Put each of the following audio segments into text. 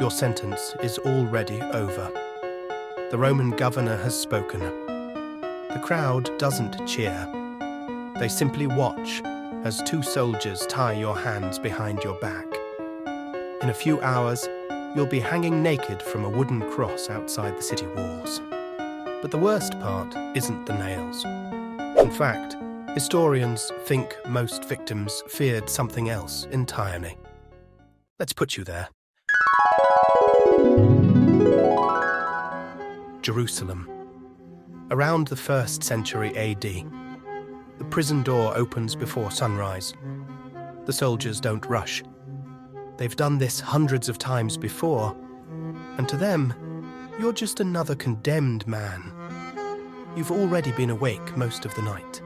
Your sentence is already over. The Roman governor has spoken. The crowd doesn't cheer. They simply watch as 2 soldiers tie your hands behind your back. In a few hours, you'll be hanging naked from a wooden cross outside the city walls. But the worst part isn't the nails. In fact, historians think most victims feared something else entirely. Let's put you there. Jerusalem. Around the 1st century AD, the prison door opens before sunrise. The soldiers don't rush. They've done this hundreds of times before, and to them, you're just another condemned man. You've already been awake most of the night.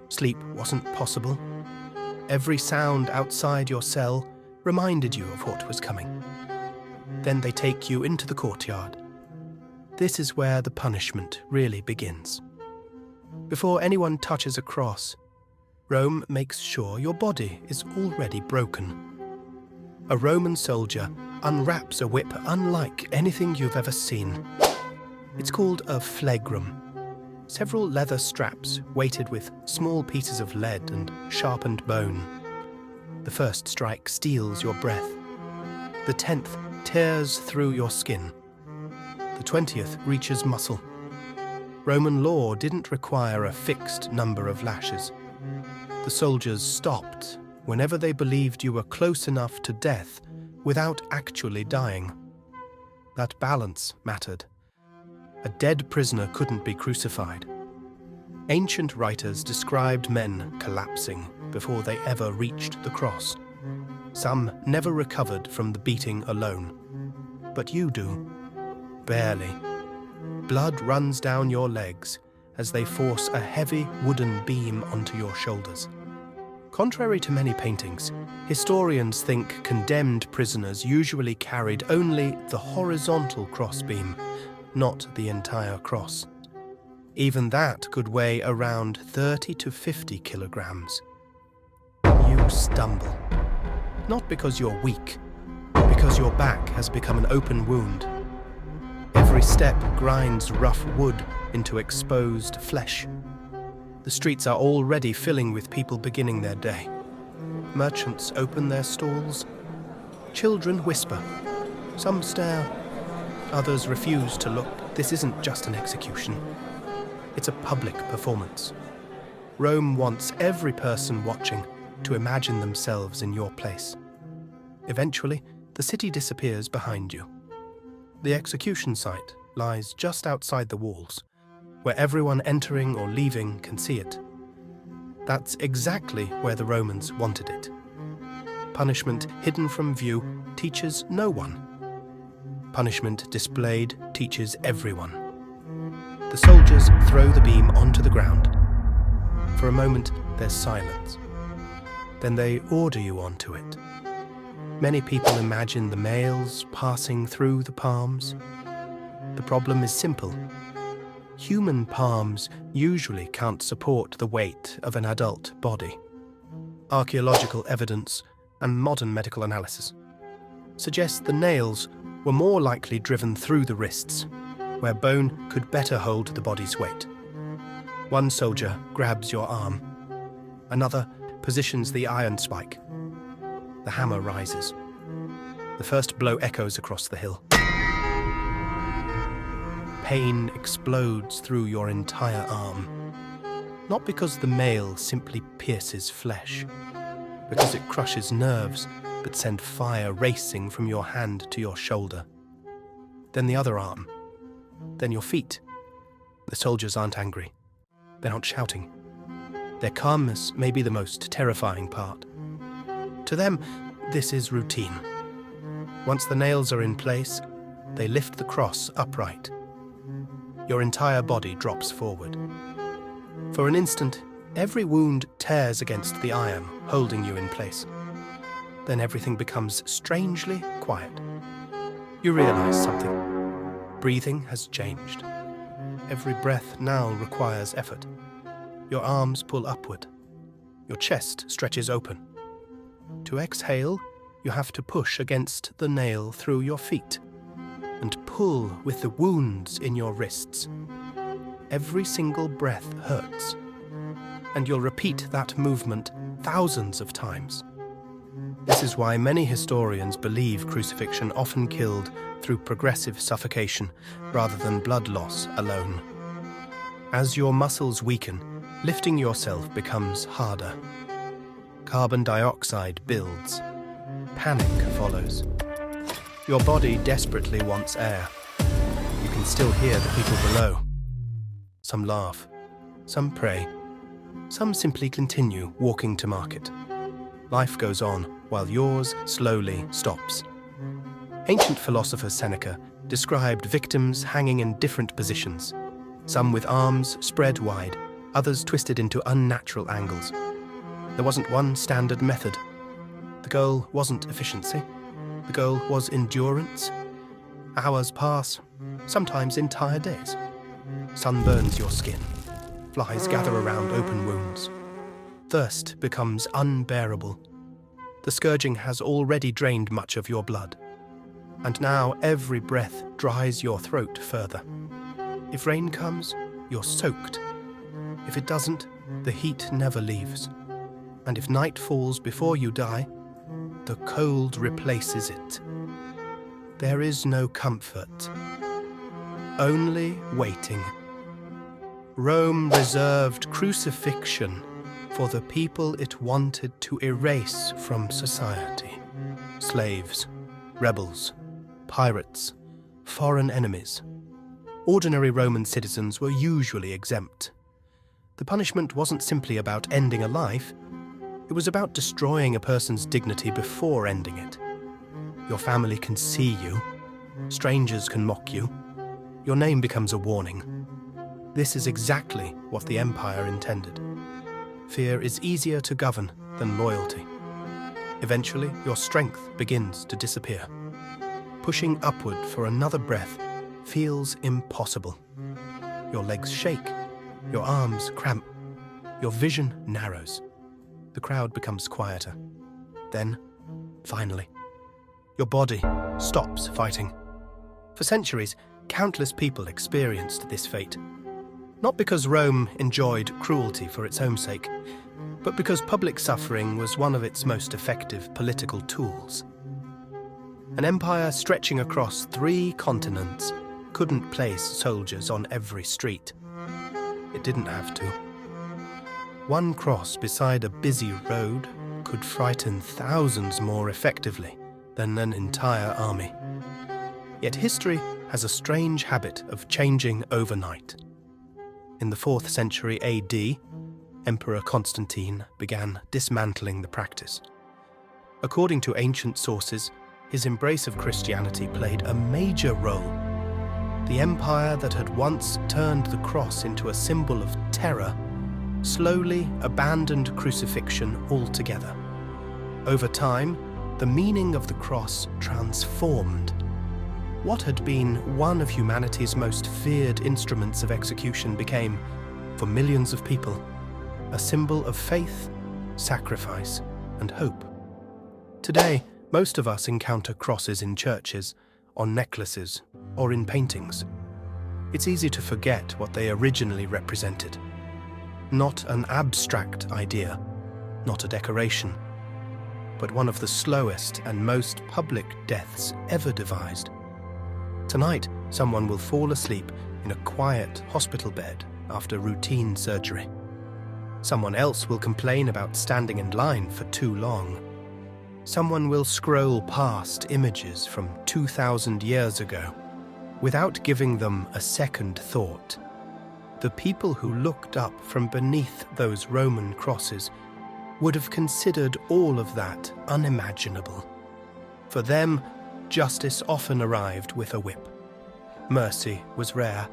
Sleep wasn't possible. Every sound outside your cell reminded you of what was coming. Then they take you into the courtyard. This is where the punishment really begins. Before anyone touches a cross, Rome makes sure your body is already broken. A Roman soldier unwraps a whip unlike anything you've ever seen. It's called a flagrum. Several leather straps weighted with small pieces of lead and sharpened bone. The first strike steals your breath. The 10th tears through your skin. The 20th reaches muscle. Roman law didn't require a fixed number of lashes. The soldiers stopped whenever they believed you were close enough to death without actually dying. That balance mattered. A dead prisoner couldn't be crucified. Ancient writers described men collapsing before they ever reached the cross. Some never recovered from the beating alone. But you do. Barely. Blood runs down your legs as they force a heavy wooden beam onto your shoulders. Contrary to many paintings, historians think condemned prisoners usually carried only the horizontal crossbeam, not the entire cross. Even that could weigh around 30 to 50 kilograms. You stumble. Not because you're weak, because your back has become an open wound. Every step grinds rough wood into exposed flesh. The streets are already filling with people beginning their day. Merchants open their stalls. Children whisper. Some stare. Others refuse to look. This isn't just an execution. It's a public performance. Rome wants every person watching to imagine themselves in your place. Eventually, the city disappears behind you. The execution site lies just outside the walls, where everyone entering or leaving can see it. That's exactly where the Romans wanted it. Punishment hidden from view teaches no one. Punishment displayed teaches everyone. The soldiers throw the beam onto the ground. For a moment, there's silence. Then they order you onto it. Many people imagine the nails passing through the palms. The problem is simple. Human palms usually can't support the weight of an adult body. Archaeological evidence and modern medical analysis suggest the nails were more likely driven through the wrists, where bone could better hold the body's weight. One soldier grabs your arm. Another positions the iron spike. The hammer rises. The first blow echoes across the hill. Pain explodes through your entire arm. Not because the nail simply pierces flesh, because it crushes nerves but sends fire racing from your hand to your shoulder. Then the other arm. Then your feet. The soldiers aren't angry. They're not shouting. Their calmness may be the most terrifying part. To them, this is routine. Once the nails are in place, they lift the cross upright. Your entire body drops forward. For an instant, every wound tears against the iron, holding you in place. Then everything becomes strangely quiet. You realize something. Breathing has changed. Every breath now requires effort. Your arms pull upward. Your chest stretches open. To exhale, you have to push against the nail through your feet and pull with the wounds in your wrists. Every single breath hurts, and you'll repeat that movement thousands of times. This is why many historians believe crucifixion often killed through progressive suffocation rather than blood loss alone. As your muscles weaken, lifting yourself becomes harder. Carbon dioxide builds. Panic follows. Your body desperately wants air. You can still hear the people below. Some laugh, some pray, some simply continue walking to market. Life goes on while yours slowly stops. Ancient philosopher Seneca described victims hanging in different positions, some with arms spread wide, others twisted into unnatural angles. There wasn't one standard method. The goal wasn't efficiency. The goal was endurance. Hours pass, sometimes entire days. Sun burns your skin. Flies gather around open wounds. Thirst becomes unbearable. The scourging has already drained much of your blood. And now every breath dries your throat further. If rain comes, you're soaked. If it doesn't, the heat never leaves. And if night falls before you die, the cold replaces it. There is no comfort, only waiting. Rome reserved crucifixion for the people it wanted to erase from society. Slaves, rebels, pirates, foreign enemies. Ordinary Roman citizens were usually exempt. The punishment wasn't simply about ending a life. It was about destroying a person's dignity before ending it. Your family can see you. Strangers can mock you. Your name becomes a warning. This is exactly what the empire intended. Fear is easier to govern than loyalty. Eventually, your strength begins to disappear. Pushing upward for another breath feels impossible. Your legs shake. Your arms cramp. Your vision narrows. The crowd becomes quieter. Then, finally, your body stops fighting. For centuries, countless people experienced this fate. Not because Rome enjoyed cruelty for its own sake, but because public suffering was one of its most effective political tools. An empire stretching across 3 continents couldn't place soldiers on every street. It didn't have to. One cross beside a busy road could frighten thousands more effectively than an entire army. Yet history has a strange habit of changing overnight. In the 4th century AD, Emperor Constantine began dismantling the practice. According to ancient sources, his embrace of Christianity played a major role. The empire that had once turned the cross into a symbol of terror slowly abandoned crucifixion altogether. Over time, the meaning of the cross transformed. What had been one of humanity's most feared instruments of execution became, for millions of people, a symbol of faith, sacrifice, and hope. Today, most of us encounter crosses in churches, on necklaces, or in paintings. It's easy to forget what they originally represented. Not an abstract idea, not a decoration, but one of the slowest and most public deaths ever devised. Tonight, someone will fall asleep in a quiet hospital bed after routine surgery. Someone else will complain about standing in line for too long. Someone will scroll past images from 2,000 years ago without giving them a second thought. The people who looked up from beneath those Roman crosses would have considered all of that unimaginable. For them, justice often arrived with a whip. Mercy was rare,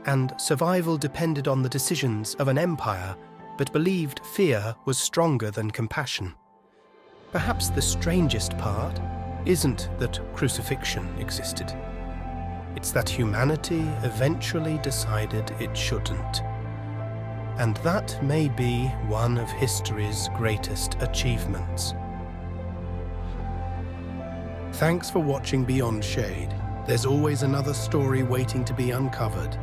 and survival depended on the decisions of an empire that believed fear was stronger than compassion. Perhaps the strangest part isn't that crucifixion existed. It's that humanity eventually decided it shouldn't. And that may be one of history's greatest achievements. Thanks for watching Beyond Shade. There's always another story waiting to be uncovered.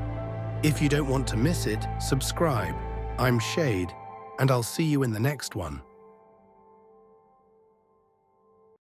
If you don't want to miss it, subscribe. I'm Shade, and I'll see you in the next one.